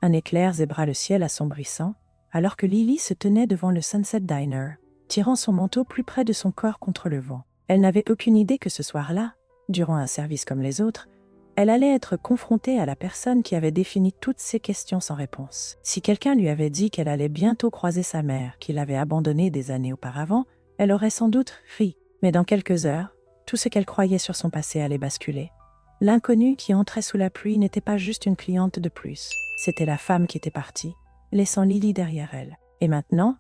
Un éclair zébra le ciel assombrissant, alors que Lily se tenait devant le Sunset Diner, tirant son manteau plus près de son corps contre le vent. Elle n'avait aucune idée que ce soir-là, durant un service comme les autres, elle allait être confrontée à la personne qui avait défini toutes ces questions sans réponse. Si quelqu'un lui avait dit qu'elle allait bientôt croiser sa mère, qu'il avait abandonnée des années auparavant, elle aurait sans doute ri. Mais dans quelques heures, tout ce qu'elle croyait sur son passé allait basculer. L'inconnue qui entrait sous la pluie n'était pas juste une cliente de plus. C'était la femme qui était partie, laissant Lily derrière elle. Et maintenant,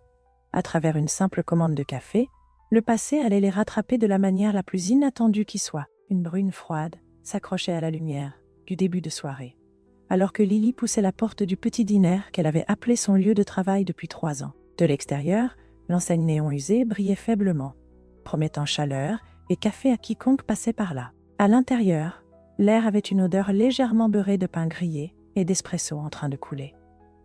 à travers une simple commande de café, le passé allait les rattraper de la manière la plus inattendue qui soit. Une brune froide s'accrochait à la lumière du début de soirée, alors que Lily poussait la porte du petit diner qu'elle avait appelé son lieu de travail depuis 3 ans. De l'extérieur, l'enseigne néon usée brillait faiblement, promettant chaleur et café à quiconque passait par là. À l'intérieur, l'air avait une odeur légèrement beurrée de pain grillé et d'espresso en train de couler.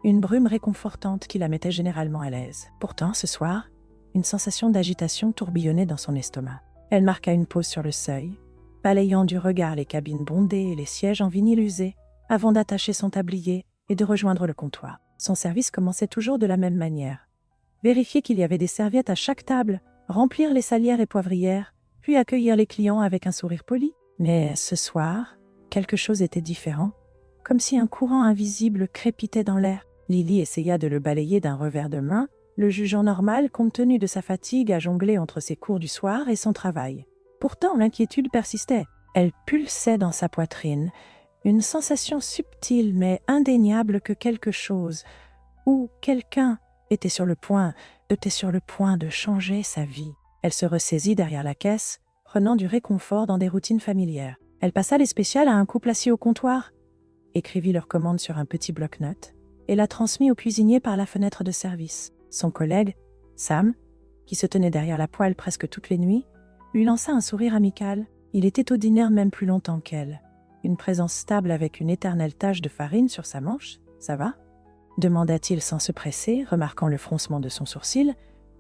Une brume réconfortante qui la mettait généralement à l'aise. Pourtant, ce soir, une sensation d'agitation tourbillonnait dans son estomac. Elle marqua une pause sur le seuil, balayant du regard les cabines bondées et les sièges en vinyle usé, avant d'attacher son tablier et de rejoindre le comptoir. Son service commençait toujours de la même manière. Vérifier qu'il y avait des serviettes à chaque table, remplir les salières et poivrières, puis accueillir les clients avec un sourire poli. Mais ce soir, quelque chose était différent, comme si un courant invisible crépitait dans l'air. Lily essaya de le balayer d'un revers de main, le jugeant normal compte tenu de sa fatigue à jongler entre ses cours du soir et son travail. Pourtant, l'inquiétude persistait. Elle pulsait dans sa poitrine, une sensation subtile mais indéniable que quelque chose, ou quelqu'un, était sur le point de changer sa vie. Elle se ressaisit derrière la caisse, prenant du réconfort dans des routines familières. Elle passa les spéciales à un couple assis au comptoir, écrivit leur commande sur un petit bloc-notes et la transmit au cuisinier par la fenêtre de service. Son collègue, Sam, qui se tenait derrière la poêle presque toutes les nuits, lui lança un sourire amical. Il était au dîner même plus longtemps qu'elle. Une présence stable avec une éternelle tache de farine sur sa manche. « Ça va ?» demanda-t-il sans se presser, remarquant le froncement de son sourcil.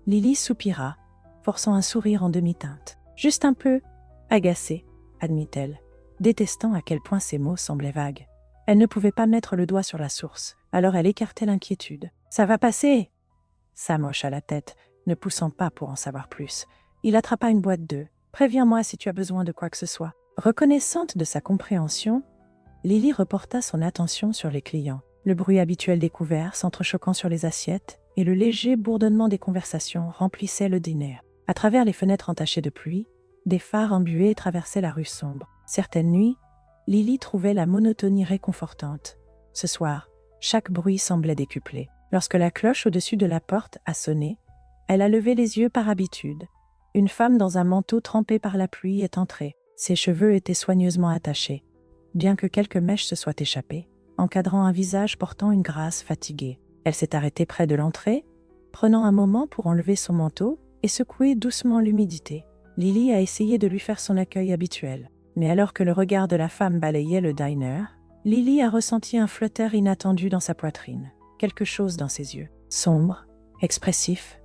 Lily soupira, forçant un sourire en demi-teinte. « Juste un peu agacée, admit-elle, détestant à quel point ces mots semblaient vagues. Elle ne pouvait pas mettre le doigt sur la source, alors elle écartait l'inquiétude. « Ça va passer !» Sam hocha la tête, ne poussant pas pour en savoir plus. Il attrapa une boîte d'œufs. « Préviens-moi si tu as besoin de quoi que ce soit. » Reconnaissante de sa compréhension, Lily reporta son attention sur les clients. Le bruit habituel des couverts s'entrechoquant sur les assiettes et le léger bourdonnement des conversations remplissaient le dîner. À travers les fenêtres entachées de pluie, des phares embués traversaient la rue sombre. Certaines nuits, Lily trouvait la monotonie réconfortante. Ce soir, chaque bruit semblait décuplé. Lorsque la cloche au-dessus de la porte a sonné, elle a levé les yeux par habitude. Une femme dans un manteau trempé par la pluie est entrée. Ses cheveux étaient soigneusement attachés, bien que quelques mèches se soient échappées, encadrant un visage portant une grâce fatiguée. Elle s'est arrêtée près de l'entrée, prenant un moment pour enlever son manteau et secouer doucement l'humidité. Lily a essayé de lui faire son accueil habituel. Mais alors que le regard de la femme balayait le diner, Lily a ressenti un flotteur inattendu dans sa poitrine, quelque chose dans ses yeux. Sombre, expressif,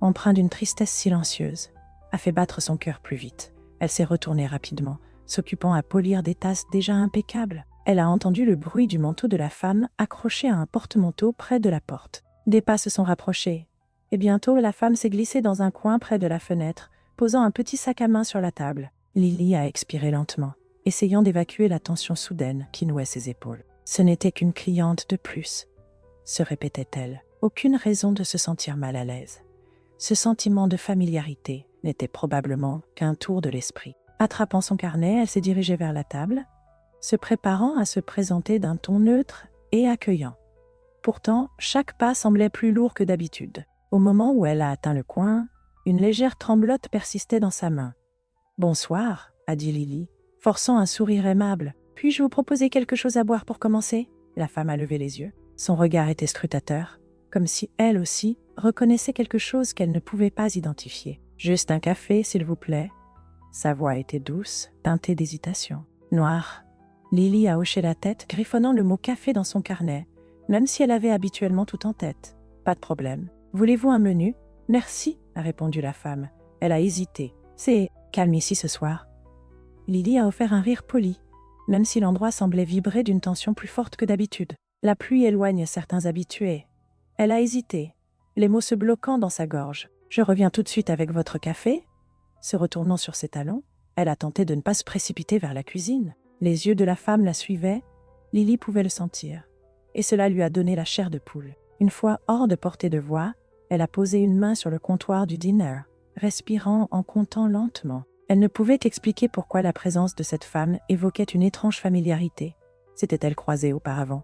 empreint d'une tristesse silencieuse, a fait battre son cœur plus vite. Elle s'est retournée rapidement, s'occupant à polir des tasses déjà impeccables. Elle a entendu le bruit du manteau de la femme accroché à un porte-manteau près de la porte. Des pas se sont rapprochés, et bientôt la femme s'est glissée dans un coin près de la fenêtre, posant un petit sac à main sur la table. Lily a expiré lentement, essayant d'évacuer la tension soudaine qui nouait ses épaules. Ce n'était qu'une cliente de plus, se répétait-elle. Aucune raison de se sentir mal à l'aise. Ce sentiment de familiarité n'était probablement qu'un tour de l'esprit. Attrapant son carnet, elle s'est dirigée vers la table, se préparant à se présenter d'un ton neutre et accueillant. Pourtant, chaque pas semblait plus lourd que d'habitude. Au moment où elle a atteint le coin, une légère tremblote persistait dans sa main. « Bonsoir », a dit Lily, forçant un sourire aimable. « Puis-je vous proposer quelque chose à boire pour commencer ?» La femme a levé les yeux. Son regard était scrutateur, comme si elle aussi reconnaissait quelque chose qu'elle ne pouvait pas identifier. « Juste un café, s'il vous plaît. » Sa voix était douce, teintée d'hésitation. « Noir. » Lily a hoché la tête, griffonnant le mot « café » dans son carnet, même si elle avait habituellement tout en tête. « Pas de problème. Voulez-vous un menu ?»« Merci », a répondu la femme. Elle a hésité. « C'est calme ici ce soir. » Lily a offert un rire poli, même si l'endroit semblait vibrer d'une tension plus forte que d'habitude. La pluie éloigne certains habitués. Elle a hésité, les mots se bloquant dans sa gorge. « Je reviens tout de suite avec votre café ?» Se retournant sur ses talons, elle a tenté de ne pas se précipiter vers la cuisine. Les yeux de la femme la suivaient, Lily pouvait le sentir. Et cela lui a donné la chair de poule. Une fois hors de portée de voix, elle a posé une main sur le comptoir du dîner, respirant en comptant lentement. Elle ne pouvait expliquer pourquoi la présence de cette femme évoquait une étrange familiarité. S'était-elle croisée auparavant?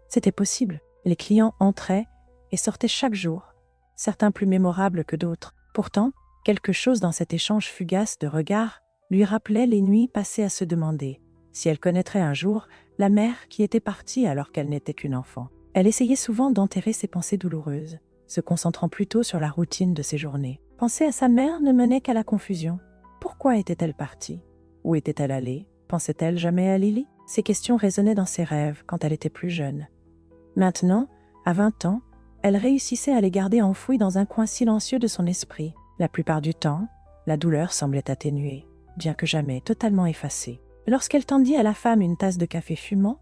C'était possible. Les clients entraient et sortaient chaque jour, certains plus mémorables que d'autres. Pourtant, quelque chose dans cet échange fugace de regards lui rappelait les nuits passées à se demander si elle connaîtrait un jour la mère qui était partie alors qu'elle n'était qu'une enfant. Elle essayait souvent d'enterrer ses pensées douloureuses, se concentrant plutôt sur la routine de ses journées. Penser à sa mère ne menait qu'à la confusion. Pourquoi était-elle partie? Où était-elle allée? Pensait-elle jamais à Lily? Ces questions résonnaient dans ses rêves quand elle était plus jeune. Maintenant, à 20 ans, elle réussissait à les garder enfouis dans un coin silencieux de son esprit. La plupart du temps, la douleur semblait atténuée, bien que jamais totalement effacée. Lorsqu'elle tendit à la femme une tasse de café fumant,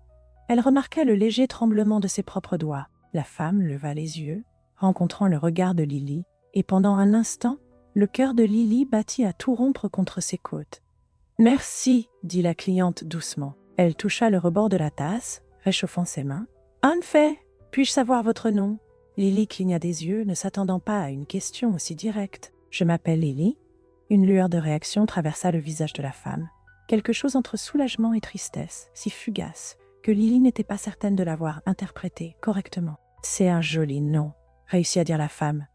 elle remarqua le léger tremblement de ses propres doigts. La femme leva les yeux, rencontrant le regard de Lily, et pendant un instant, le cœur de Lily battit à tout rompre contre ses côtes. « Merci, » dit la cliente doucement. Elle toucha le rebord de la tasse, réchauffant ses mains. « En fait, puis-je savoir votre nom ?» Lily cligna des yeux, ne s'attendant pas à une question aussi directe. « Je m'appelle Lily. » Une lueur de réaction traversa le visage de la femme. Quelque chose entre soulagement et tristesse, si fugace, que Lily n'était pas certaine de l'avoir interprété correctement. « C'est un joli nom, » réussit à dire la femme.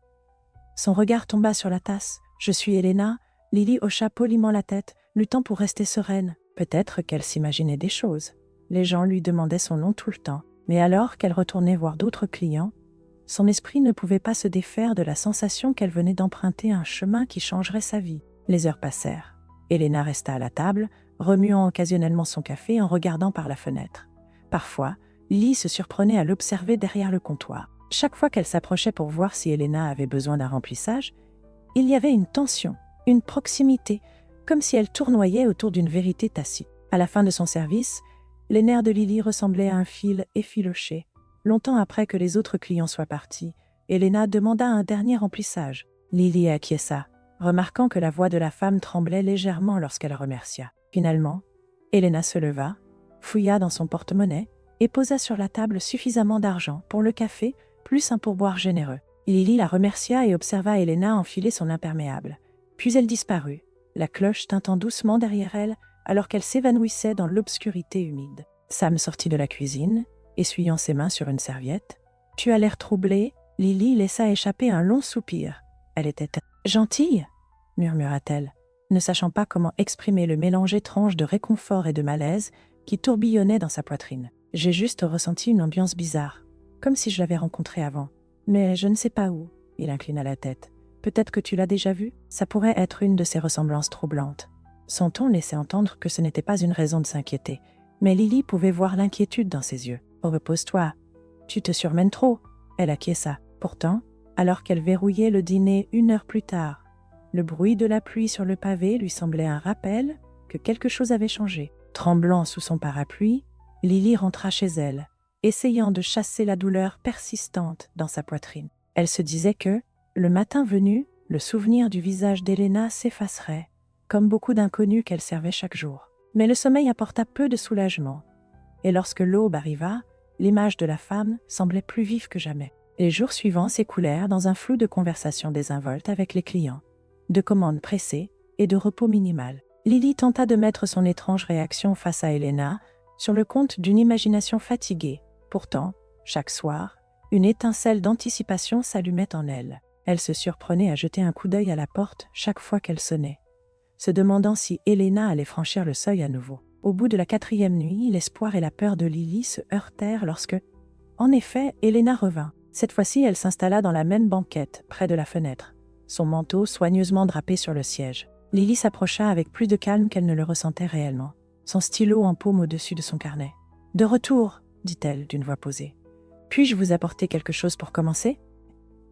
Son regard tomba sur la tasse. « Je suis Elena. » Lily hocha poliment la tête, luttant pour rester sereine. Peut-être qu'elle s'imaginait des choses. Les gens lui demandaient son nom tout le temps. Mais alors qu'elle retournait voir d'autres clients, son esprit ne pouvait pas se défaire de la sensation qu'elle venait d'emprunter un chemin qui changerait sa vie. Les heures passèrent. Elena resta à la table, remuant occasionnellement son café en regardant par la fenêtre. Parfois, Lily se surprenait à l'observer derrière le comptoir. Chaque fois qu'elle s'approchait pour voir si Elena avait besoin d'un remplissage, il y avait une tension, une proximité, comme si elle tournoyait autour d'une vérité tacite. À la fin de son service, les nerfs de Lily ressemblaient à un fil effiloché. Longtemps après que les autres clients soient partis, Elena demanda un dernier remplissage. Lily acquiesça, remarquant que la voix de la femme tremblait légèrement lorsqu'elle remercia. Finalement, Elena se leva, fouilla dans son porte-monnaie et posa sur la table suffisamment d'argent pour le café, plus un pourboire généreux. Lily la remercia et observa Elena enfiler son imperméable. Puis elle disparut, la cloche tintant doucement derrière elle, alors qu'elle s'évanouissait dans l'obscurité humide. Sam sortit de la cuisine, essuyant ses mains sur une serviette. « Tu as l'air troublée ?» Lily laissa échapper un long soupir. Elle était gentille, murmura-t-elle, ne sachant pas comment exprimer le mélange étrange de réconfort et de malaise qui tourbillonnait dans sa poitrine. « J'ai juste ressenti une ambiance bizarre, comme si je l'avais rencontrée avant. Mais je ne sais pas où. » Il inclina la tête. « Peut-être que tu l'as déjà vue ? Ça pourrait être une de ces ressemblances troublantes. » Son ton laissait entendre que ce n'était pas une raison de s'inquiéter, mais Lily pouvait voir l'inquiétude dans ses yeux. « Oh, repose-toi. Tu te surmènes trop. » Elle acquiesça. Pourtant, alors qu'elle verrouillait le dîner 1 heure plus tard, le bruit de la pluie sur le pavé lui semblait un rappel que quelque chose avait changé. Tremblant sous son parapluie, Lily rentra chez elle, essayant de chasser la douleur persistante dans sa poitrine. Elle se disait que, le matin venu, le souvenir du visage d'Elena s'effacerait, comme beaucoup d'inconnus qu'elle servait chaque jour. Mais le sommeil apporta peu de soulagement, et lorsque l'aube arriva, l'image de la femme semblait plus vive que jamais. Les jours suivants s'écoulèrent dans un flou de conversations désinvoltes avec les clients, de commandes pressées et de repos minimal. Lily tenta de mettre son étrange réaction face à Elena sur le compte d'une imagination fatiguée. Pourtant, chaque soir, une étincelle d'anticipation s'allumait en elle. Elle se surprenait à jeter un coup d'œil à la porte chaque fois qu'elle sonnait, se demandant si Elena allait franchir le seuil à nouveau. Au bout de la 4e nuit, l'espoir et la peur de Lily se heurtèrent lorsque, en effet, Elena revint. Cette fois-ci, elle s'installa dans la même banquette, près de la fenêtre, son manteau soigneusement drapé sur le siège. Lily s'approcha avec plus de calme qu'elle ne le ressentait réellement, son stylo en paume au-dessus de son carnet. « De retour !» dit-elle d'une voix posée. « Puis-je vous apporter quelque chose pour commencer ?»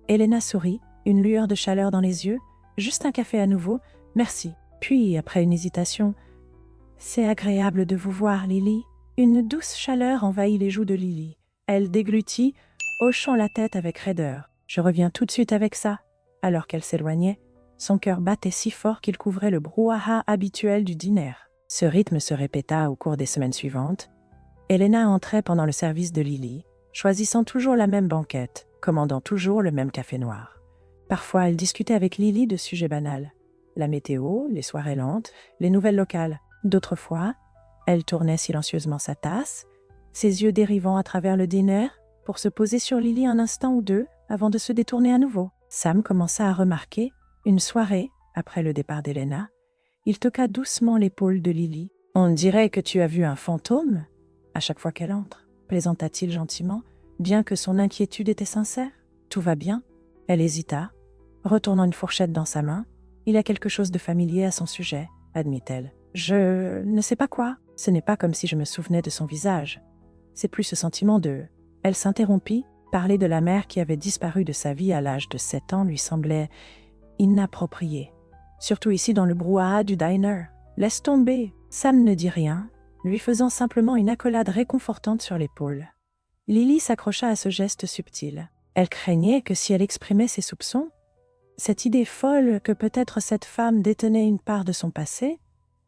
Elena sourit, une lueur de chaleur dans les yeux. « Juste un café à nouveau, merci. » Puis, après une hésitation, « C'est agréable de vous voir, Lily. » Une douce chaleur envahit les joues de Lily, Elle déglutit, hochant la tête avec raideur. « Je reviens tout de suite avec ça. » Alors qu'elle s'éloignait, son cœur battait si fort qu'il couvrait le brouhaha habituel du dîner. Ce rythme se répéta au cours des semaines suivantes. Elena entrait pendant le service de Lily, choisissant toujours la même banquette, commandant toujours le même café noir. Parfois, elle discutait avec Lily de sujets banals. La météo, les soirées lentes, les nouvelles locales. D'autres fois, elle tournait silencieusement sa tasse, ses yeux dérivant à travers le dîner, pour se poser sur Lily un instant ou deux avant de se détourner à nouveau. Sam commença à remarquer, une soirée, après le départ d'Elena, il toqua doucement l'épaule de Lily. « On dirait que tu as vu un fantôme ?» À chaque fois qu'elle entre, plaisanta-t-il gentiment, bien que son inquiétude était sincère. « Tout va bien ?» Elle hésita, retournant une fourchette dans sa main. « Il y a quelque chose de familier à son sujet, » admit-elle. « Je ne sais pas quoi. Ce n'est pas comme si je me souvenais de son visage. C'est plus ce sentiment de... » Elle s'interrompit. Parler de la mère qui avait disparu de sa vie à l'âge de 7 ans lui semblait inapproprié. Surtout ici dans le brouhaha du diner. « Laisse tomber !» Sam ne dit rien, lui faisant simplement une accolade réconfortante sur l'épaule. Lily s'accrocha à ce geste subtil. Elle craignait que si elle exprimait ses soupçons, cette idée folle que peut-être cette femme détenait une part de son passé,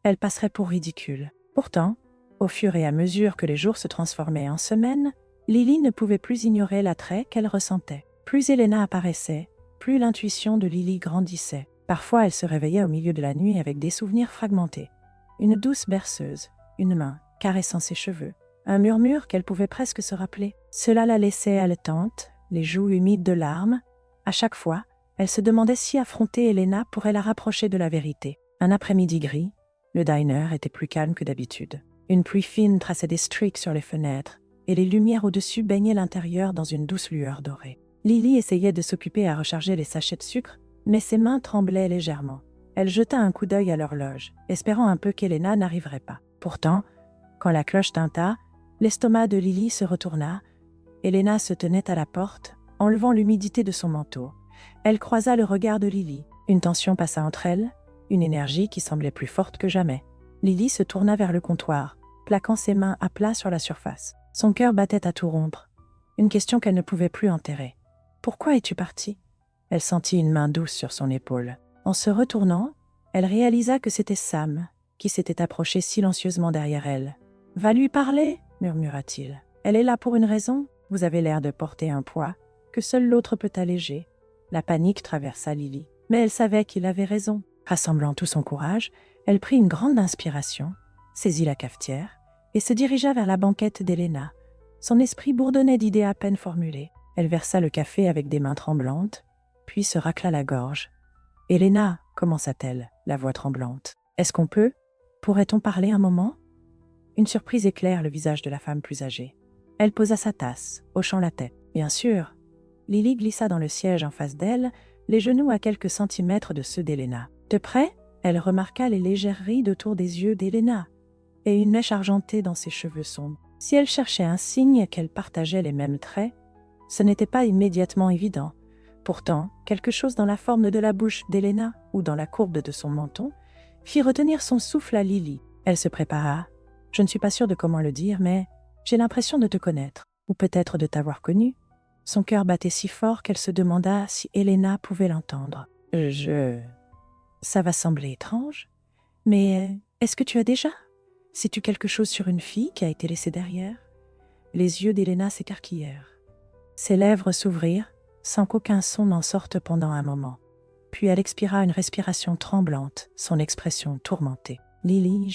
elle passerait pour ridicule. Pourtant, au fur et à mesure que les jours se transformaient en semaines, Lily ne pouvait plus ignorer l'attrait qu'elle ressentait. Plus Elena apparaissait, plus l'intuition de Lily grandissait. Parfois, elle se réveillait au milieu de la nuit avec des souvenirs fragmentés. Une douce berceuse, une main caressant ses cheveux, un murmure qu'elle pouvait presque se rappeler. Cela la laissait haletante, les joues humides de larmes. À chaque fois, elle se demandait si affronter Elena pourrait la rapprocher de la vérité. Un après-midi gris, le diner était plus calme que d'habitude. Une pluie fine traçait des streaks sur les fenêtres, et les lumières au-dessus baignaient l'intérieur dans une douce lueur dorée. Lily essayait de s'occuper à recharger les sachets de sucre, mais ses mains tremblaient légèrement. Elle jeta un coup d'œil à l'horloge, espérant un peu qu'Elena n'arriverait pas. Pourtant, quand la cloche tinta, l'estomac de Lily se retourna. Elena se tenait à la porte, enlevant l'humidité de son manteau. Elle croisa le regard de Lily. Une tension passa entre elles, une énergie qui semblait plus forte que jamais. Lily se tourna vers le comptoir, plaquant ses mains à plat sur la surface. Son cœur battait à tout rompre. Une question qu'elle ne pouvait plus enterrer. « Pourquoi es-tu partie ?» Elle sentit une main douce sur son épaule. En se retournant, elle réalisa que c'était Sam, qui s'était approché silencieusement derrière elle. « Va lui parler !» murmura-t-il. « Elle est là pour une raison. Vous avez l'air de porter un poids que seul l'autre peut alléger. » La panique traversa Lily. Mais elle savait qu'il avait raison. Rassemblant tout son courage, elle prit une grande inspiration, saisit la cafetière et se dirigea vers la banquette d'Elena. Son esprit bourdonnait d'idées à peine formulées. Elle versa le café avec des mains tremblantes, puis se racla la gorge. « Elena !» commença-t-elle, la voix tremblante. « Est-ce qu'on peut? Pourrait-on parler un moment ?» Une surprise éclaire le visage de la femme plus âgée. Elle posa sa tasse, hochant la tête. « Bien sûr !» Lily glissa dans le siège en face d'elle, les genoux à quelques centimètres de ceux d'Elena. De près, elle remarqua les légères rides autour des yeux d'Elena et une mèche argentée dans ses cheveux sombres. Si elle cherchait un signe qu'elle partageait les mêmes traits, ce n'était pas immédiatement évident. Pourtant, quelque chose dans la forme de la bouche d'Elena ou dans la courbe de son menton fit retenir son souffle à Lily. Elle se prépara. « Je ne suis pas sûre de comment le dire, mais j'ai l'impression de te connaître, ou peut-être de t'avoir connue. » Son cœur battait si fort qu'elle se demanda si Elena pouvait l'entendre. Ça va sembler étrange, mais est-ce que tu as déjà? Sais-tu quelque chose sur une fille qui a été laissée derrière? Les yeux d'Elena s'écarquillèrent. Ses lèvres s'ouvrirent, sans qu'aucun son n'en sorte pendant un moment. Puis elle expira une respiration tremblante, son expression tourmentée. « Lily,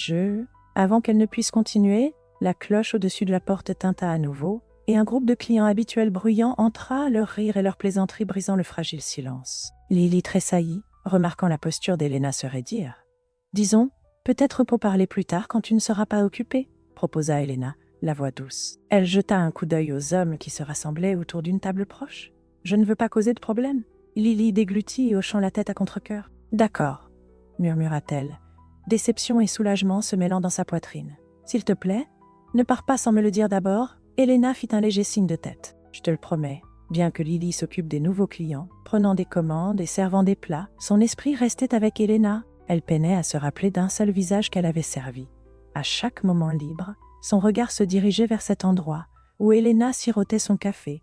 Avant qu'elle ne puisse continuer, la cloche au-dessus de la porte tinta à nouveau, et un groupe de clients habituels bruyants entra, leur rire et leur plaisanterie brisant le fragile silence. Lily tressaillit, remarquant la posture d'Elena se raidir. « Disons, peut-être pour parler plus tard quand tu ne seras pas occupée, » proposa Elena, la voix douce. Elle jeta un coup d'œil aux hommes qui se rassemblaient autour d'une table proche. « Je ne veux pas causer de problème. » Lily déglutit, hochant la tête à contre-cœur. « D'accord, » murmura-t-elle, déception et soulagement se mêlant dans sa poitrine. « S'il te plaît, ne pars pas sans me le dire d'abord. » Elena fit un léger signe de tête. « Je te le promets. » Bien que Lily s'occupe des nouveaux clients, prenant des commandes et servant des plats, son esprit restait avec Elena. Elle peinait à se rappeler d'un seul visage qu'elle avait servi. À chaque moment libre, son regard se dirigeait vers cet endroit, où Elena sirotait son café,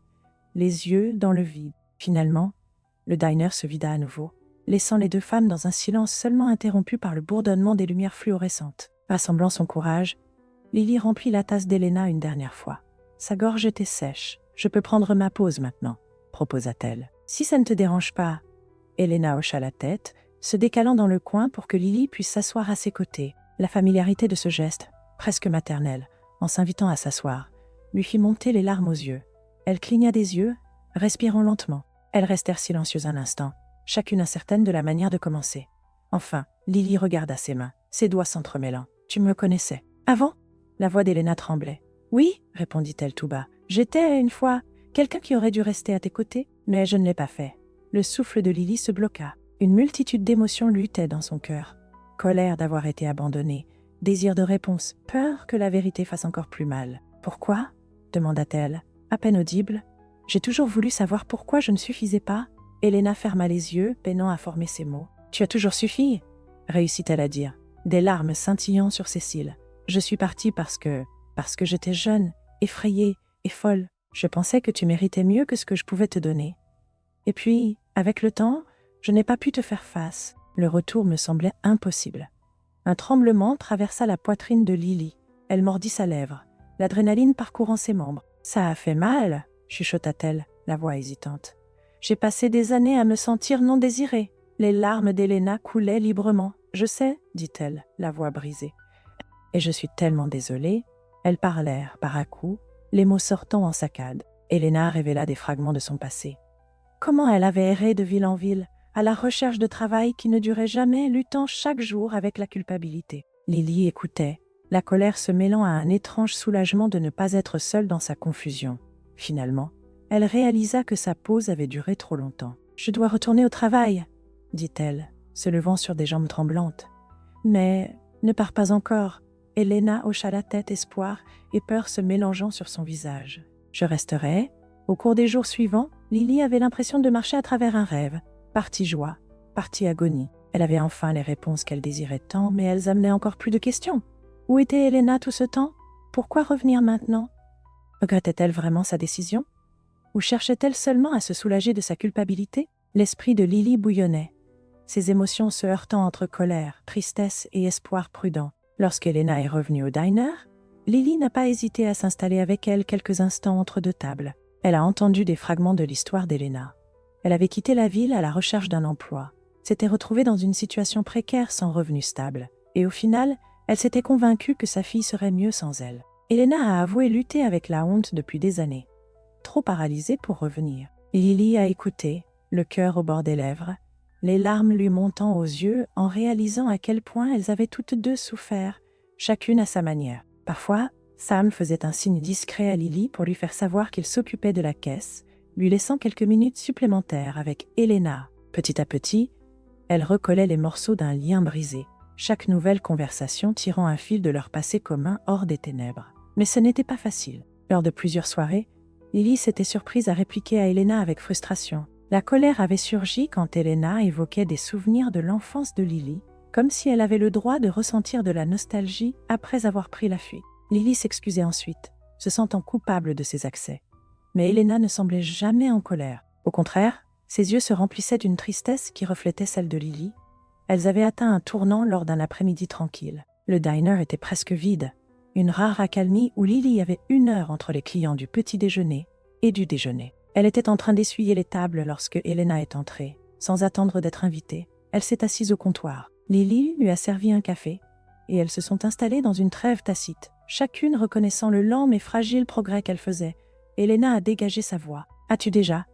les yeux dans le vide. Finalement, le diner se vida à nouveau, laissant les deux femmes dans un silence seulement interrompu par le bourdonnement des lumières fluorescentes. Rassemblant son courage, Lily remplit la tasse d'Elena une dernière fois. Sa gorge était sèche. « Je peux prendre ma pause maintenant », proposa-t-elle. « Si ça ne te dérange pas. » Elena hocha la tête, se décalant dans le coin pour que Lily puisse s'asseoir à ses côtés. La familiarité de ce geste, presque maternel, en s'invitant à s'asseoir, lui fit monter les larmes aux yeux. Elle cligna des yeux, respirant lentement. Elles restèrent silencieuses un instant, chacune incertaine de la manière de commencer. Enfin, Lily regarda ses mains, ses doigts s'entremêlant. « Tu me connaissais. Avant ?» La voix d'Elena tremblait. « Oui, répondit-elle tout bas. J'étais, une fois, quelqu'un qui aurait dû rester à tes côtés, mais je ne l'ai pas fait. » Le souffle de Lily se bloqua. Une multitude d'émotions luttaient dans son cœur. Colère d'avoir été abandonnée, désir de réponse, peur que la vérité fasse encore plus mal. « Pourquoi ?» demanda-t-elle, à peine audible. « J'ai toujours voulu savoir pourquoi je ne suffisais pas. » Elena ferma les yeux, peinant à former ses mots. « Tu as toujours suffi ?» réussit-elle à dire, des larmes scintillant sur ses cils. « Je suis partie parce que j'étais jeune, effrayée et folle. Je pensais que tu méritais mieux que ce que je pouvais te donner. Et puis, avec le temps, je n'ai pas pu te faire face. » Le retour me semblait impossible. Un tremblement traversa la poitrine de Lily. Elle mordit sa lèvre, l'adrénaline parcourant ses membres. « Ça a fait mal » chuchota-t-elle, la voix hésitante. « J'ai passé des années à me sentir non désirée. » Les larmes d'Elena coulaient librement. « Je sais, dit-elle, la voix brisée. Et je suis tellement désolée. » Elles parlèrent par à-coups, les mots sortant en saccades. Elena révéla des fragments de son passé. Comment elle avait erré de ville en ville, à la recherche de travail qui ne durait jamais, luttant chaque jour avec la culpabilité. Lily écoutait, la colère se mêlant à un étrange soulagement de ne pas être seule dans sa confusion. Finalement, elle réalisa que sa pause avait duré trop longtemps. « Je dois retourner au travail, » dit-elle, se levant sur des jambes tremblantes. « Mais ne pars pas encore. » Elena hocha la tête, espoir et peur se mélangeant sur son visage. « Je resterai. » Au cours des jours suivants, Lily avait l'impression de marcher à travers un rêve. Partie joie, partie agonie. Elle avait enfin les réponses qu'elle désirait tant, mais elles amenaient encore plus de questions. Où était Elena tout ce temps? Pourquoi revenir maintenant? Regrettait-elle vraiment sa décision? Ou cherchait-elle seulement à se soulager de sa culpabilité? L'esprit de Lily bouillonnait, ses émotions se heurtant entre colère, tristesse et espoir prudent. Lorsqu'Elena est revenue au diner, Lily n'a pas hésité à s'installer avec elle quelques instants entre deux tables. Elle a entendu des fragments de l'histoire d'Elena. Elle avait quitté la ville à la recherche d'un emploi, s'était retrouvée dans une situation précaire sans revenu stable, et au final, elle s'était convaincue que sa fille serait mieux sans elle. Elena a avoué lutter avec la honte depuis des années, trop paralysée pour revenir. Lily a écouté, le cœur au bord des lèvres, les larmes lui montant aux yeux en réalisant à quel point elles avaient toutes deux souffert, chacune à sa manière. Parfois, Sam faisait un signe discret à Lily pour lui faire savoir qu'il s'occupait de la caisse, lui laissant quelques minutes supplémentaires avec Elena. Petit à petit, elle recollait les morceaux d'un lien brisé, chaque nouvelle conversation tirant un fil de leur passé commun hors des ténèbres. Mais ce n'était pas facile. Lors de plusieurs soirées, Lily s'était surprise à répliquer à Elena avec frustration. La colère avait surgi quand Elena évoquait des souvenirs de l'enfance de Lily, comme si elle avait le droit de ressentir de la nostalgie après avoir pris la fuite. Lily s'excusait ensuite, se sentant coupable de ses accès. Mais Elena ne semblait jamais en colère. Au contraire, ses yeux se remplissaient d'une tristesse qui reflétait celle de Lily. Elles avaient atteint un tournant lors d'un après-midi tranquille. Le diner était presque vide, une rare accalmie où Lily avait 1 heure entre les clients du petit déjeuner et du déjeuner. Elle était en train d'essuyer les tables lorsque Elena est entrée. Sans attendre d'être invitée, elle s'est assise au comptoir. Lily lui a servi un café, et elles se sont installées dans une trêve tacite, chacune reconnaissant le lent mais fragile progrès qu'elle faisait. Elena a dégagé sa voix. « As-tu déjà ?»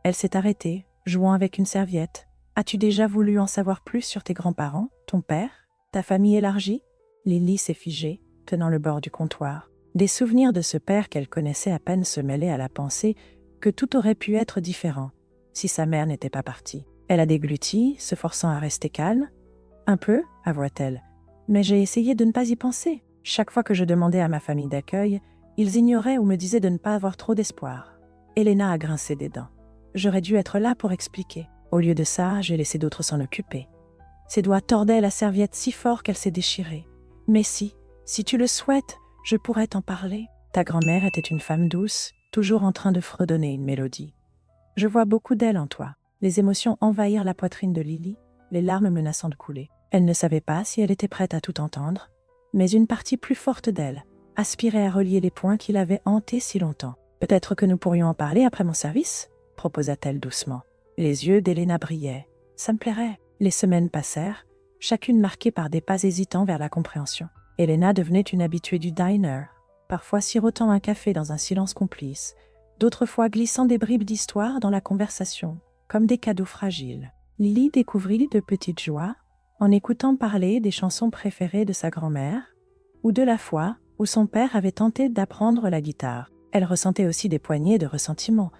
Elle s'est arrêtée, jouant avec une serviette. « As-tu déjà voulu en savoir plus sur tes grands-parents, ton père, ta famille élargie ?» Lily s'est figée, tenant le bord du comptoir. Des souvenirs de ce père qu'elle connaissait à peine se mêlaient à la pensée que tout aurait pu être différent si sa mère n'était pas partie. Elle a dégluti, se forçant à rester calme. « Un peu, avoua-t-elle, mais j'ai essayé de ne pas y penser. Chaque fois que je demandais à ma famille d'accueil, ils ignoraient ou me disaient de ne pas avoir trop d'espoir. » Elena a grincé des dents. « J'aurais dû être là pour expliquer. Au lieu de ça, j'ai laissé d'autres s'en occuper. » Ses doigts tordaient la serviette si fort qu'elle s'est déchirée. « Mais si tu le souhaites, je pourrais t'en parler. » Ta grand-mère était une femme douce, toujours en train de fredonner une mélodie. Je vois beaucoup d'elle en toi. Les émotions envahirent la poitrine de Lily, les larmes menaçant de couler. Elle ne savait pas si elle était prête à tout entendre, mais une partie plus forte d'elle aspirait à relier les points qui l'avaient hantée si longtemps. « Peut-être que nous pourrions en parler après mon service ?» proposa-t-elle doucement. Les yeux d'Elena brillaient. « Ça me plairait. » Les semaines passèrent, chacune marquée par des pas hésitants vers la compréhension. Elena devenait une habituée du diner, parfois sirotant un café dans un silence complice, d'autres fois glissant des bribes d'histoire dans la conversation, comme des cadeaux fragiles. Lily découvrit de petites joies en écoutant parler des chansons préférées de sa grand-mère ou de la fois où son père avait tenté d'apprendre la guitare. Elle ressentait aussi des poignées de ressentiment,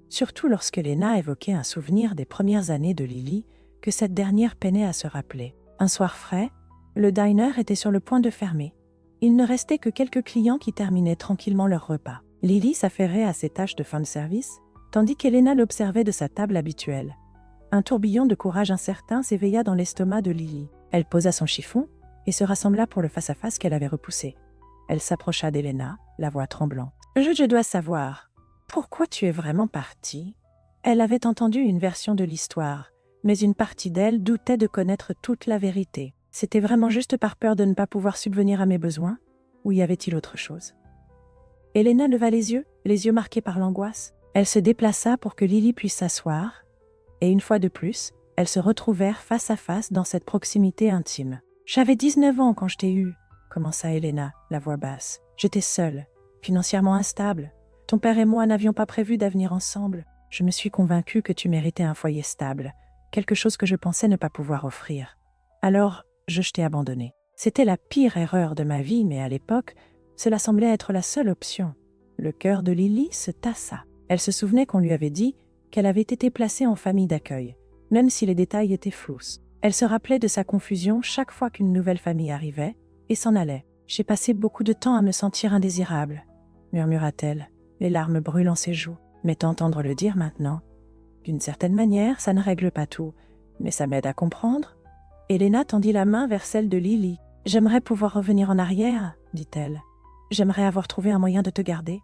surtout lorsque Lena évoquait un souvenir des premières années de Lily que cette dernière peinait à se rappeler. Un soir frais, le diner était sur le point de fermer. Il ne restait que quelques clients qui terminaient tranquillement leur repas. Lily s'affairait à ses tâches de fin de service, tandis qu'Elena l'observait de sa table habituelle. Un tourbillon de courage incertain s'éveilla dans l'estomac de Lily. Elle posa son chiffon et se rassembla pour le face-à-face qu'elle avait repoussé. Elle s'approcha d'Elena, la voix tremblante. « Je dois savoir, pourquoi tu es vraiment partie ?» Elle avait entendu une version de l'histoire, mais une partie d'elle doutait de connaître toute la vérité. C'était vraiment juste par peur de ne pas pouvoir subvenir à mes besoins? Ou y avait-il autre chose? Elena leva les yeux marqués par l'angoisse. Elle se déplaça pour que Lily puisse s'asseoir, et une fois de plus, elles se retrouvèrent face à face dans cette proximité intime. « J'avais 19 ans quand je t'ai eue, » commença Elena, la voix basse. « J'étais seule, financièrement instable. Ton père et moi n'avions pas prévu d'avenir ensemble. Je me suis convaincue que tu méritais un foyer stable, quelque chose que je pensais ne pas pouvoir offrir. Alors, je t'ai abandonnée. C'était la pire erreur de ma vie, mais à l'époque, cela semblait être la seule option. » Le cœur de Lily se tassa. Elle se souvenait qu'on lui avait dit qu'elle avait été placée en famille d'accueil, même si les détails étaient flous. Elle se rappelait de sa confusion chaque fois qu'une nouvelle famille arrivait et s'en allait. « J'ai passé beaucoup de temps à me sentir indésirable, » murmura-t-elle, les larmes brûlant ses joues. Mais t'entendre le dire maintenant, d'une certaine manière, ça ne règle pas tout, mais ça m'aide à comprendre. Elena tendit la main vers celle de Lily. « J'aimerais pouvoir revenir en arrière, » dit-elle. « J'aimerais avoir trouvé un moyen de te garder. »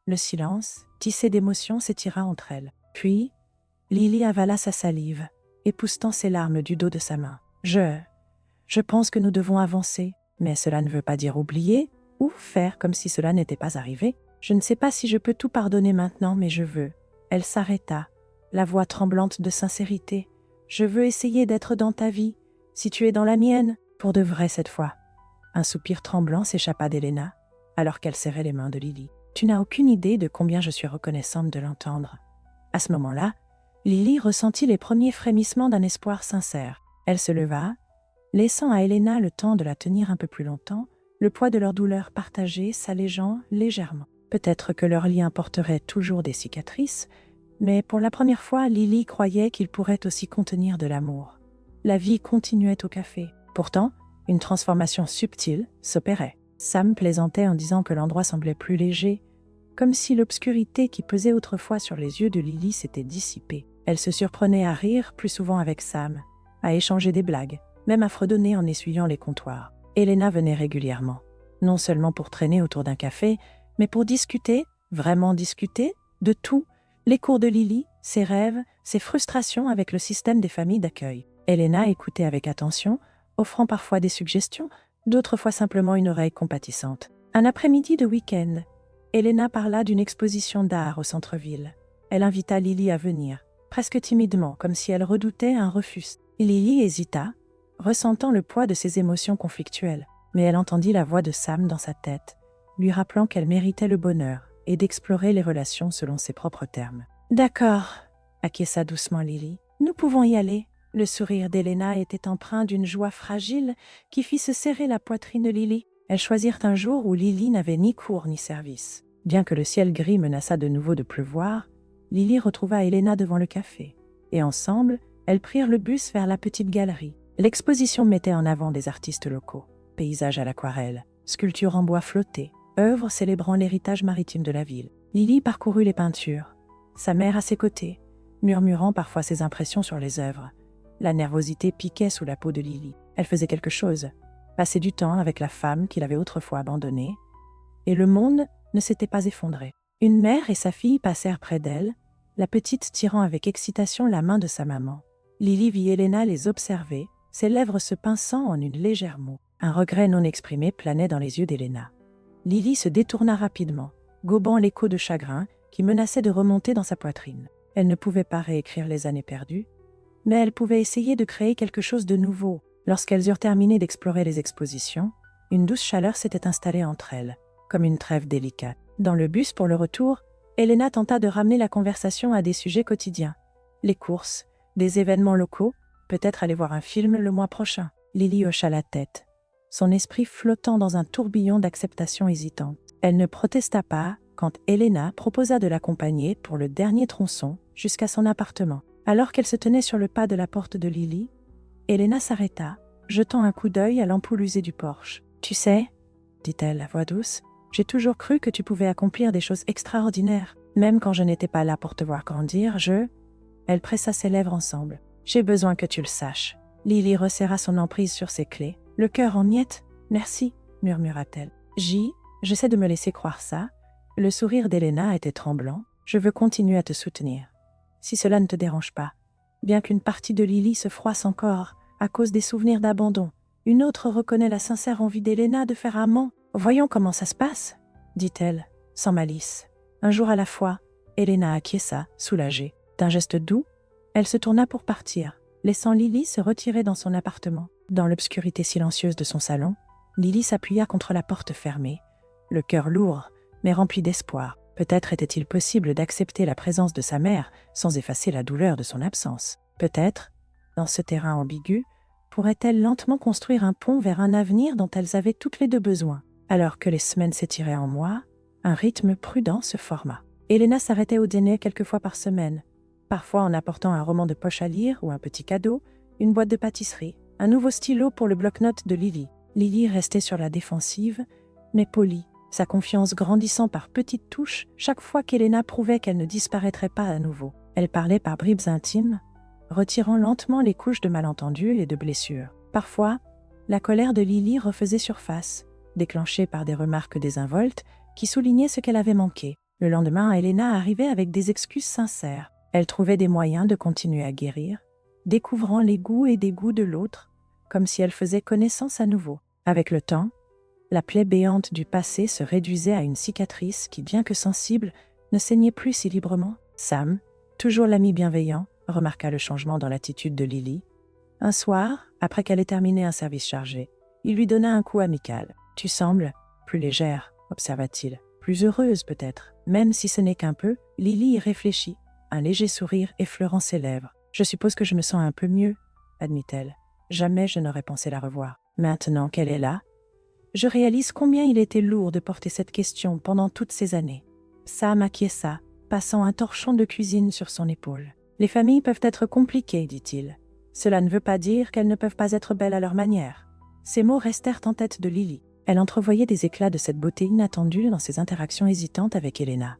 Le silence, tissé d'émotions, s'étira entre elles. Puis, Lily avala sa salive, époussetant ses larmes du dos de sa main. « Je pense que nous devons avancer, mais cela ne veut pas dire oublier ou faire comme si cela n'était pas arrivé. Je ne sais pas si je peux tout pardonner maintenant, mais je veux. » Elle s'arrêta, la voix tremblante de sincérité. « Je veux essayer d'être dans ta vie, si tu es dans la mienne, pour de vrai cette fois. » Un soupir tremblant s'échappa d'Elena, alors qu'elle serrait les mains de Lily. « Tu n'as aucune idée de combien je suis reconnaissante de l'entendre. » À ce moment-là, Lily ressentit les premiers frémissements d'un espoir sincère. Elle se leva, laissant à Elena le temps de la tenir un peu plus longtemps, le poids de leur douleur partagée s'allégeant légèrement. Peut-être que leur lien porterait toujours des cicatrices, mais pour la première fois, Lily croyait qu'il pourrait aussi contenir de l'amour. La vie continuait au café. Pourtant, une transformation subtile s'opérait. Sam plaisantait en disant que l'endroit semblait plus léger, comme si l'obscurité qui pesait autrefois sur les yeux de Lily s'était dissipée. Elle se surprenait à rire plus souvent avec Sam, à échanger des blagues, même à fredonner en essuyant les comptoirs. Elena venait régulièrement, non seulement pour traîner autour d'un café, mais pour discuter, vraiment discuter, de tout, les cours de Lily, ses rêves, ses frustrations avec le système des familles d'accueil. Elena écoutait avec attention, offrant parfois des suggestions, d'autres fois simplement une oreille compatissante. Un après-midi de week-end, Elena parla d'une exposition d'art au centre-ville. Elle invita Lily à venir, presque timidement, comme si elle redoutait un refus. Lily hésita, ressentant le poids de ses émotions conflictuelles, mais elle entendit la voix de Sam dans sa tête, lui rappelant qu'elle méritait le bonheur et d'explorer les relations selon ses propres termes. « D'accord, » acquiesça doucement Lily. « Nous pouvons y aller. » Le sourire d'Elena était empreint d'une joie fragile qui fit se serrer la poitrine de Lily. Elles choisirent un jour où Lily n'avait ni cours ni service. Bien que le ciel gris menaçât de nouveau de pleuvoir, Lily retrouva Elena devant le café, et ensemble, elles prirent le bus vers la petite galerie. L'exposition mettait en avant des artistes locaux, paysages à l'aquarelle, sculptures en bois flotté, œuvres célébrant l'héritage maritime de la ville. Lily parcourut les peintures, sa mère à ses côtés, murmurant parfois ses impressions sur les œuvres. La nervosité piquait sous la peau de Lily. Elle faisait quelque chose, passer du temps avec la femme qu'il avait autrefois abandonnée, et le monde ne s'était pas effondrée. Une mère et sa fille passèrent près d'elle, la petite tirant avec excitation la main de sa maman. Lily vit Elena les observer, ses lèvres se pinçant en une légère moue. Un regret non exprimé planait dans les yeux d'Elena. Lily se détourna rapidement, gobant l'écho de chagrin qui menaçait de remonter dans sa poitrine. Elle ne pouvait pas réécrire les années perdues, mais elle pouvait essayer de créer quelque chose de nouveau. Lorsqu'elles eurent terminé d'explorer les expositions, une douce chaleur s'était installée entre elles, comme une trêve délicate. Dans le bus pour le retour, Elena tenta de ramener la conversation à des sujets quotidiens. Les courses, des événements locaux, peut-être aller voir un film le mois prochain. Lily hocha la tête, son esprit flottant dans un tourbillon d'acceptation hésitante. Elle ne protesta pas quand Elena proposa de l'accompagner pour le dernier tronçon jusqu'à son appartement. Alors qu'elle se tenait sur le pas de la porte de Lily, Elena s'arrêta, jetant un coup d'œil à l'ampoule usée du porche. « Tu sais, » dit-elle à voix douce, « j'ai toujours cru que tu pouvais accomplir des choses extraordinaires. Même quand je n'étais pas là pour te voir grandir, Elle pressa ses lèvres ensemble. « J'ai besoin que tu le saches. » Lily resserra son emprise sur ses clés, le cœur en miettes. « Merci, » murmura-t-elle. « J'essaie de me laisser croire ça. » Le sourire d'Elena était tremblant. « Je veux continuer à te soutenir. Si cela ne te dérange pas. » Bien qu'une partie de Lily se froisse encore à cause des souvenirs d'abandon, une autre reconnaît la sincère envie d'Elena de faire amant. « Voyons comment ça se passe, » dit-elle, sans malice. Un jour à la fois, Elena acquiesça, soulagée. D'un geste doux, elle se tourna pour partir, laissant Lily se retirer dans son appartement. Dans l'obscurité silencieuse de son salon, Lily s'appuya contre la porte fermée, le cœur lourd, mais rempli d'espoir. Peut-être était-il possible d'accepter la présence de sa mère sans effacer la douleur de son absence. Peut-être, dans ce terrain ambigu, pourrait-elle lentement construire un pont vers un avenir dont elles avaient toutes les deux besoin. Alors que les semaines s'étiraient en mois, un rythme prudent se forma. Elena s'arrêtait au dîner quelques fois par semaine, parfois en apportant un roman de poche à lire ou un petit cadeau, une boîte de pâtisserie, un nouveau stylo pour le bloc-notes de Lily. Lily restait sur la défensive, mais polie, sa confiance grandissant par petites touches chaque fois qu'Elena prouvait qu'elle ne disparaîtrait pas à nouveau. Elle parlait par bribes intimes, retirant lentement les couches de malentendus et de blessures. Parfois, la colère de Lily refaisait surface, déclenchée par des remarques désinvoltes qui soulignaient ce qu'elle avait manqué. Le lendemain, Elena arrivait avec des excuses sincères. Elle trouvait des moyens de continuer à guérir, découvrant les goûts et dégoûts de l'autre, comme si elle faisait connaissance à nouveau. Avec le temps, la plaie béante du passé se réduisait à une cicatrice qui, bien que sensible, ne saignait plus si librement. Sam, toujours l'ami bienveillant, remarqua le changement dans l'attitude de Lily. Un soir, après qu'elle ait terminé un service chargé, il lui donna un coup amical. « Tu sembles plus légère, » observa-t-il. « Plus heureuse peut-être. Même si ce n'est qu'un peu, Lily y réfléchit, un léger sourire effleurant ses lèvres. « Je suppose que je me sens un peu mieux, » admit-elle. « Jamais je n'aurais pensé la revoir. Maintenant qu'elle est là, je réalise combien il était lourd de porter cette question pendant toutes ces années. » Sam acquiesça, passant un torchon de cuisine sur son épaule. « Les familles peuvent être compliquées, dit-il. Cela ne veut pas dire qu'elles ne peuvent pas être belles à leur manière. » Ces mots restèrent en tête de Lily. Elle entrevoyait des éclats de cette beauté inattendue dans ses interactions hésitantes avec Elena.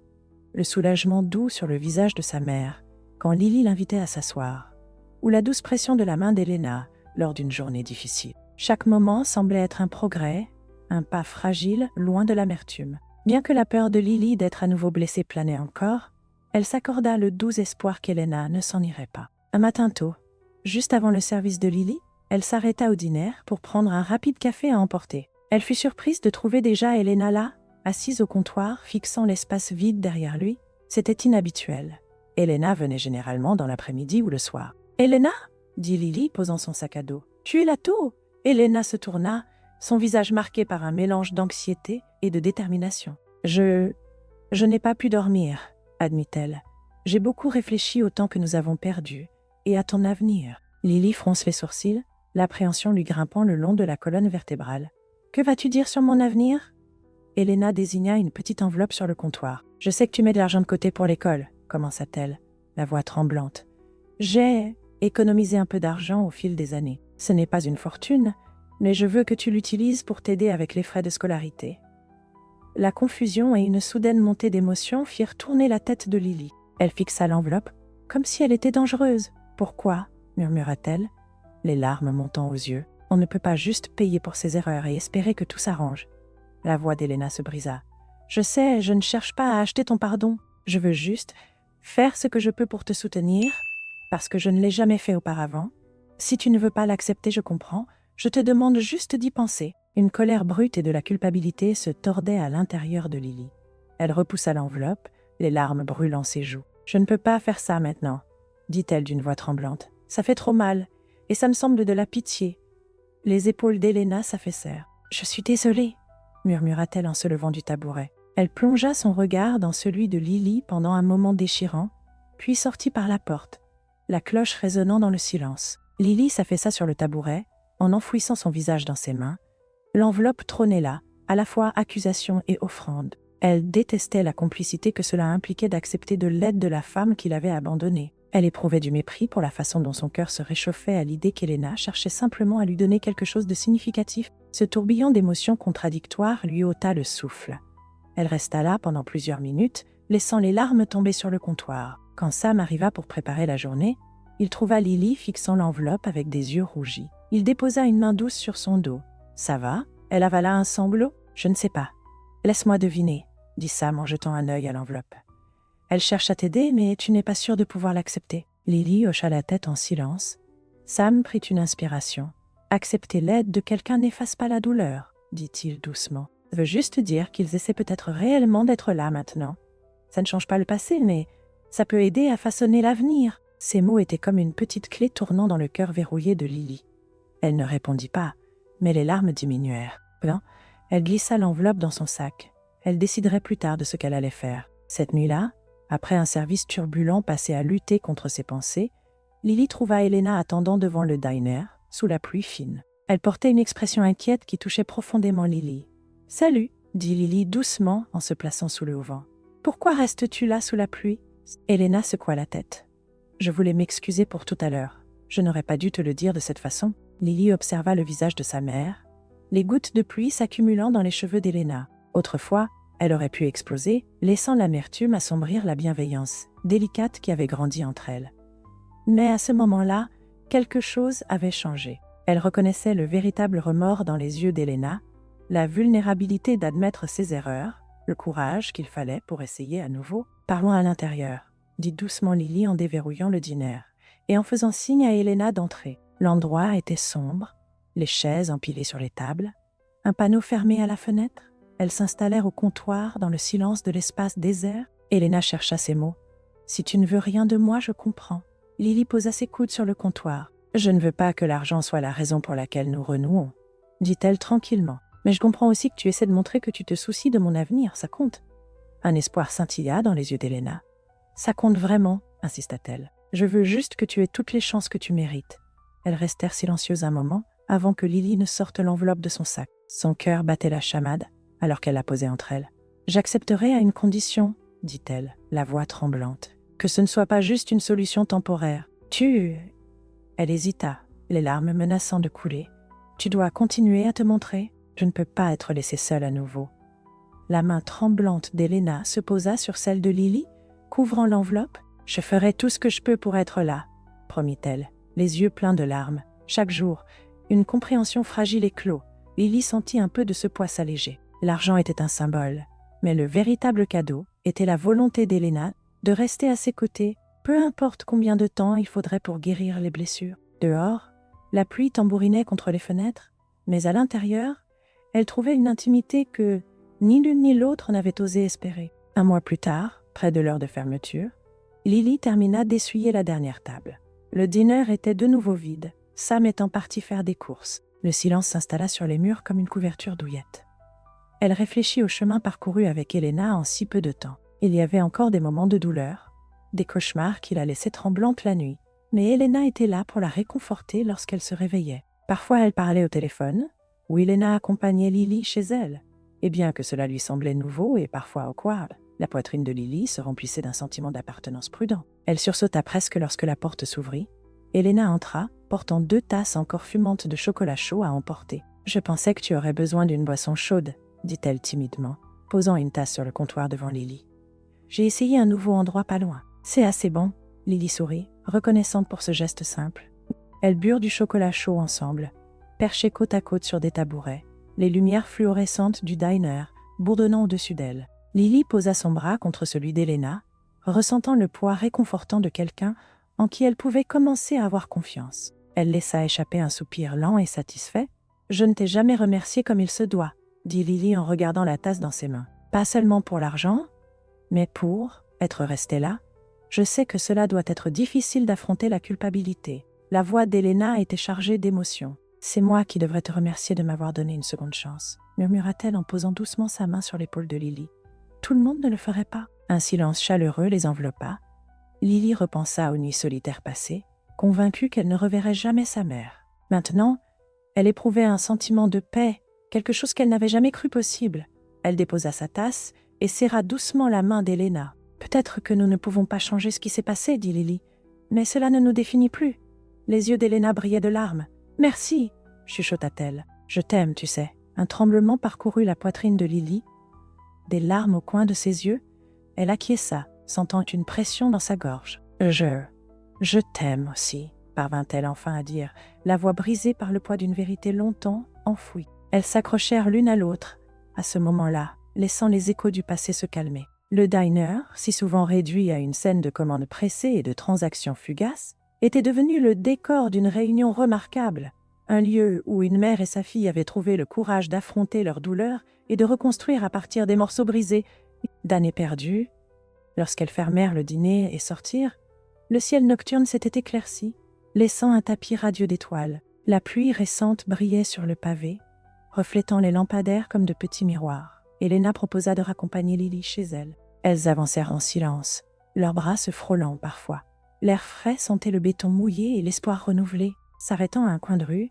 Le soulagement doux sur le visage de sa mère, quand Lily l'invitait à s'asseoir, ou la douce pression de la main d'Elena lors d'une journée difficile. Chaque moment semblait être un progrès, un pas fragile, loin de l'amertume. Bien que la peur de Lily d'être à nouveau blessée planait encore, elle s'accorda le doux espoir qu'Elena ne s'en irait pas. Un matin tôt, juste avant le service de Lily, elle s'arrêta au dîner pour prendre un rapide café à emporter. Elle fut surprise de trouver déjà Elena là, assise au comptoir, fixant l'espace vide derrière lui. C'était inhabituel. Elena venait généralement dans l'après-midi ou le soir. « Elena » dit Lily, posant son sac à dos. « Tu es là tôt ?» Elena se tourna, son visage marqué par un mélange d'anxiété et de détermination. « Je n'ai pas pu dormir, » admit-elle. « J'ai beaucoup réfléchi au temps que nous avons perdu et à ton avenir. » Lily fronce les sourcils, l'appréhension lui grimpant le long de la colonne vertébrale. « Que vas-tu dire sur mon avenir ?» Elena désigna une petite enveloppe sur le comptoir. « Je sais que tu mets de l'argent de côté pour l'école, » commença-t-elle, la voix tremblante. « J'ai économisé un peu d'argent au fil des années. Ce n'est pas une fortune, mais je veux que tu l'utilises pour t'aider avec les frais de scolarité. » La confusion et une soudaine montée d'émotion firent tourner la tête de Lily. Elle fixa l'enveloppe, comme si elle était dangereuse. « Pourquoi ?» murmura-t-elle, les larmes montant aux yeux. « On ne peut pas juste payer pour ses erreurs et espérer que tout s'arrange. » La voix d'Elena se brisa. « Je sais, je ne cherche pas à acheter ton pardon. Je veux juste faire ce que je peux pour te soutenir, parce que je ne l'ai jamais fait auparavant. Si tu ne veux pas l'accepter, je comprends. Je te demande juste d'y penser. Une colère brute et de la culpabilité se tordaient à l'intérieur de Lily. Elle repoussa l'enveloppe, les larmes brûlant ses joues. « Je ne peux pas faire ça maintenant, » dit-elle d'une voix tremblante. « Ça fait trop mal, et ça me semble de la pitié. » Les épaules d'Helena s'affaissèrent. « Je suis désolée, » murmura-t-elle en se levant du tabouret. Elle plongea son regard dans celui de Lily pendant un moment déchirant, puis sortit par la porte, la cloche résonnant dans le silence. Lily s'affaissa sur le tabouret, en enfouissant son visage dans ses mains. L'enveloppe trônait là, à la fois accusation et offrande. Elle détestait la complicité que cela impliquait d'accepter de l'aide de la femme qui l'avait abandonnée. Elle éprouvait du mépris pour la façon dont son cœur se réchauffait à l'idée qu'Helena cherchait simplement à lui donner quelque chose de significatif. Ce tourbillon d'émotions contradictoires lui ôta le souffle. Elle resta là pendant plusieurs minutes, laissant les larmes tomber sur le comptoir. Quand Sam arriva pour préparer la journée, il trouva Lily fixant l'enveloppe avec des yeux rougis. Il déposa une main douce sur son dos. « Ça va ?» Elle avala un sanglot. « Je ne sais pas. »« Laisse-moi deviner, » dit Sam en jetant un œil à l'enveloppe. « Elle cherche à t'aider, mais tu n'es pas sûr de pouvoir l'accepter. » Lily hocha la tête en silence. Sam prit une inspiration. « Accepter l'aide de quelqu'un n'efface pas la douleur, » dit-il doucement. « Ça veut juste dire qu'ils essaient peut-être réellement d'être là maintenant. Ça ne change pas le passé, mais ça peut aider à façonner l'avenir. » Ces mots étaient comme une petite clé tournant dans le cœur verrouillé de Lily. Elle ne répondit pas, mais les larmes diminuèrent. Elle glissa l'enveloppe dans son sac. Elle déciderait plus tard de ce qu'elle allait faire. Cette nuit-là, après un service turbulent passé à lutter contre ses pensées, Lily trouva Helena attendant devant le diner, sous la pluie fine. Elle portait une expression inquiète qui touchait profondément Lily. « Salut » dit Lily doucement en se plaçant sous le auvent. « Pourquoi restes-tu là sous la pluie ?» Helena secoua la tête. « Je voulais m'excuser pour tout à l'heure. Je n'aurais pas dû te le dire de cette façon. » Lily observa le visage de sa mère, les gouttes de pluie s'accumulant dans les cheveux d'Helena. Autrefois, elle aurait pu exploser, laissant l'amertume assombrir la bienveillance délicate qui avait grandi entre elles. Mais à ce moment-là, quelque chose avait changé. Elle reconnaissait le véritable remords dans les yeux d'Helena, la vulnérabilité d'admettre ses erreurs, le courage qu'il fallait pour essayer à nouveau. « Parlons à l'intérieur », dit doucement Lily en déverrouillant le dîner, et en faisant signe à Helena d'entrer. L'endroit était sombre, les chaises empilées sur les tables, un panneau fermé à la fenêtre. Elles s'installèrent au comptoir dans le silence de l'espace désert. Helena chercha ses mots. « Si tu ne veux rien de moi, je comprends. » Lily posa ses coudes sur le comptoir. « Je ne veux pas que l'argent soit la raison pour laquelle nous renouons, » dit-elle tranquillement. « Mais je comprends aussi que tu essaies de montrer que tu te soucies de mon avenir, ça compte. » Un espoir scintilla dans les yeux d'Helena. « Ça compte vraiment, » insista-t-elle. « Je veux juste que tu aies toutes les chances que tu mérites. » Elles restèrent silencieuses un moment, avant que Lily ne sorte l'enveloppe de son sac. Son cœur battait la chamade, alors qu'elle la posait entre elles. « J'accepterai à une condition, » dit-elle, la voix tremblante. « Que ce ne soit pas juste une solution temporaire. Tu... » Elle hésita, les larmes menaçant de couler. « Tu dois continuer à te montrer. Je ne peux pas être laissée seule à nouveau. » La main tremblante d'Helena se posa sur celle de Lily, couvrant l'enveloppe. « Je ferai tout ce que je peux pour être là, » promit-elle, les yeux pleins de larmes. Chaque jour, une compréhension fragile éclot. Lily sentit un peu de ce poids s'alléger. L'argent était un symbole, mais le véritable cadeau était la volonté d'Helena de rester à ses côtés, peu importe combien de temps il faudrait pour guérir les blessures. Dehors, la pluie tambourinait contre les fenêtres, mais à l'intérieur, elle trouvait une intimité que ni l'une ni l'autre n'avait osé espérer. Un mois plus tard, près de l'heure de fermeture, Lily termina d'essuyer la dernière table. Le dîner était de nouveau vide, Sam étant parti faire des courses. Le silence s'installa sur les murs comme une couverture douillette. Elle réfléchit au chemin parcouru avec Helena en si peu de temps. Il y avait encore des moments de douleur, des cauchemars qui la laissaient tremblante la nuit. Mais Helena était là pour la réconforter lorsqu'elle se réveillait. Parfois elle parlait au téléphone, ou Helena accompagnait Lily chez elle. Et bien que cela lui semblait nouveau et parfois awkward, la poitrine de Lily se remplissait d'un sentiment d'appartenance prudent. Elle sursauta presque lorsque la porte s'ouvrit. Helena entra, portant 2 tasses encore fumantes de chocolat chaud à emporter. « Je pensais que tu aurais besoin d'une boisson chaude, » dit-elle timidement, posant une tasse sur le comptoir devant Lily. « J'ai essayé un nouveau endroit pas loin. C'est assez bon. » Lily sourit, reconnaissante pour ce geste simple. Elles burent du chocolat chaud ensemble, perchées côte à côte sur des tabourets, les lumières fluorescentes du diner bourdonnant au-dessus d'elles. Lily posa son bras contre celui d'Elena, ressentant le poids réconfortant de quelqu'un en qui elle pouvait commencer à avoir confiance. Elle laissa échapper un soupir lent et satisfait. « Je ne t'ai jamais remercié comme il se doit, » dit Lily en regardant la tasse dans ses mains. « Pas seulement pour l'argent, mais pour être restée là. Je sais que cela doit être difficile d'affronter la culpabilité. » La voix d'Elena était chargée d'émotion. « C'est moi qui devrais te remercier de m'avoir donné une seconde chance, » murmura-t-elle en posant doucement sa main sur l'épaule de Lily. « Tout le monde ne le ferait pas. » Un silence chaleureux les enveloppa. Lily repensa aux nuits solitaires passées, convaincue qu'elle ne reverrait jamais sa mère. Maintenant, elle éprouvait un sentiment de paix, quelque chose qu'elle n'avait jamais cru possible. Elle déposa sa tasse et serra doucement la main d'Elena. « Peut-être que nous ne pouvons pas changer ce qui s'est passé, » dit Lily. « Mais cela ne nous définit plus. » Les yeux d'Elena brillaient de larmes. « Merci, » chuchota-t-elle. « Je t'aime, tu sais. » Un tremblement parcourut la poitrine de Lily. Des larmes au coin de ses yeux. Elle acquiesça, sentant une pression dans sa gorge. « Je t'aime aussi, » parvint-elle enfin à dire, la voix brisée par le poids d'une vérité longtemps enfouie. Elles s'accrochèrent l'une à l'autre, à ce moment-là, laissant les échos du passé se calmer. Le diner, si souvent réduit à une scène de commande pressée et de transactions fugaces, était devenu le décor d'une réunion remarquable, un lieu où une mère et sa fille avaient trouvé le courage d'affronter leur douleur et de reconstruire à partir des morceaux brisés. D'années perdues, lorsqu'elles fermèrent le dîner et sortirent, le ciel nocturne s'était éclairci, laissant un tapis radieux d'étoiles. La pluie récente brillait sur le pavé, reflétant les lampadaires comme de petits miroirs. Elena proposa de raccompagner Lily chez elle. Elles avancèrent en silence, leurs bras se frôlant parfois. L'air frais sentait le béton mouillé et l'espoir renouvelé. S'arrêtant à un coin de rue,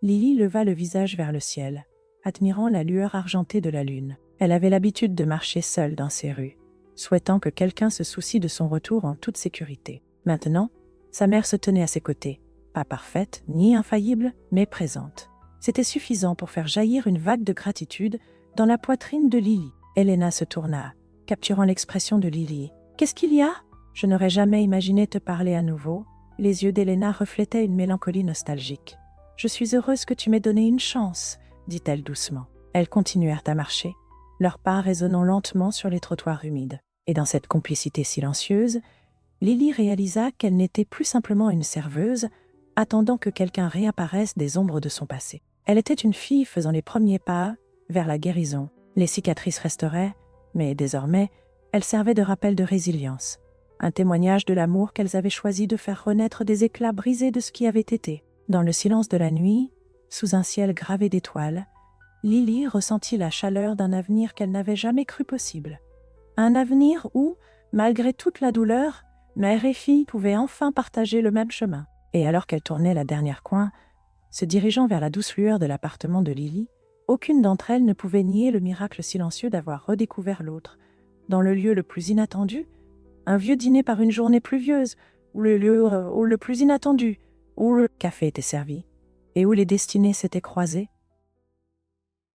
Lily leva le visage vers le ciel, admirant la lueur argentée de la lune. Elle avait l'habitude de marcher seule dans ces rues, souhaitant que quelqu'un se soucie de son retour en toute sécurité. Maintenant, sa mère se tenait à ses côtés, pas parfaite ni infaillible, mais présente. C'était suffisant pour faire jaillir une vague de gratitude dans la poitrine de Lily. Elena se tourna, capturant l'expression de Lily. « Qu'est-ce qu'il y a ? Je n'aurais jamais imaginé te parler à nouveau. » Les yeux d'Elena reflétaient une mélancolie nostalgique. « Je suis heureuse que tu m'aies donné une chance, » dit-elle doucement. Elles continuèrent à marcher, leurs pas résonnant lentement sur les trottoirs humides. Et dans cette complicité silencieuse, Lily réalisa qu'elle n'était plus simplement une serveuse, attendant que quelqu'un réapparaisse des ombres de son passé. Elle était une fille faisant les premiers pas vers la guérison. Les cicatrices resteraient, mais désormais, elles servaient de rappel de résilience, un témoignage de l'amour qu'elles avaient choisi de faire renaître des éclats brisés de ce qui avait été. Dans le silence de la nuit, sous un ciel gravé d'étoiles, Lily ressentit la chaleur d'un avenir qu'elle n'avait jamais cru possible. Un avenir où, malgré toute la douleur, mère et fille pouvaient enfin partager le même chemin. Et alors qu'elle tournait la dernière coin, se dirigeant vers la douce lueur de l'appartement de Lily, aucune d'entre elles ne pouvait nier le miracle silencieux d'avoir redécouvert l'autre, dans le lieu le plus inattendu, un vieux dîner par une journée pluvieuse, ou le lieu le plus inattendu, où le café était servi, et où les destinées s'étaient croisées.